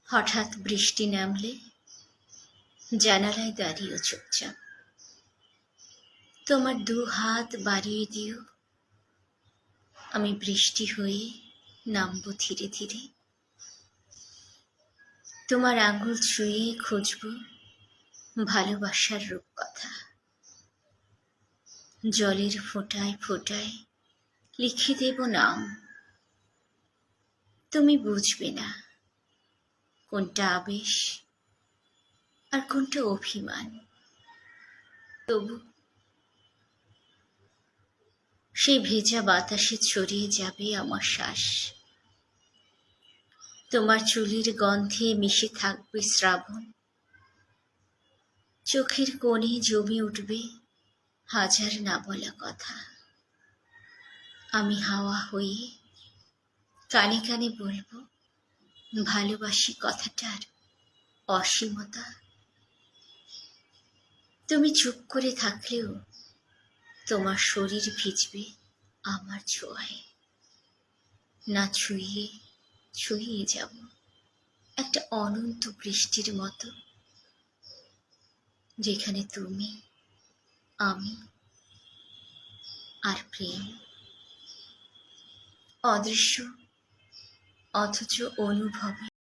হঠাৎ বৃষ্টি নামলে জানালায় দাঁড়িয়ে চুপচাপ। তোমার দু হাত বাড়িয়ে দিও, আমি বৃষ্টি হয়ে নামবো ধীরে ধীরে। তোমার আঙুল ছুঁয়ে খুঁজব ভালোবাসার রূপকথা। জলের ফোঁটায় ফোঁটায় লিখে দেব নাম। তুমি বুঝবে না কোনটা আবেশ আর কোনটা অভিমান, তবু সেই ভেজা বাতাসে ছড়িয়ে যাবে আমার শ্বাস। তোমার চুলের গন্ধে মিশে থাকবে শ্রাবণ, চোখের কোণে জমে উঠবে হাজার না বলা কথা। আমি হাওয়া হয়ে কানে কানে বলবো ভালোবাসি কথাটার অসীমতা। তুমি চুপ করে থাকলেও তোমার শরীর ভিজবে আমার ছোঁয়ায়। না ছুঁয়ে ছুঁয়ে যাব একটা অনন্ত বৃষ্টির মতো, যেখানে তুমি, আমি আর প্রেম অদৃশ্য অথচ অনুভবে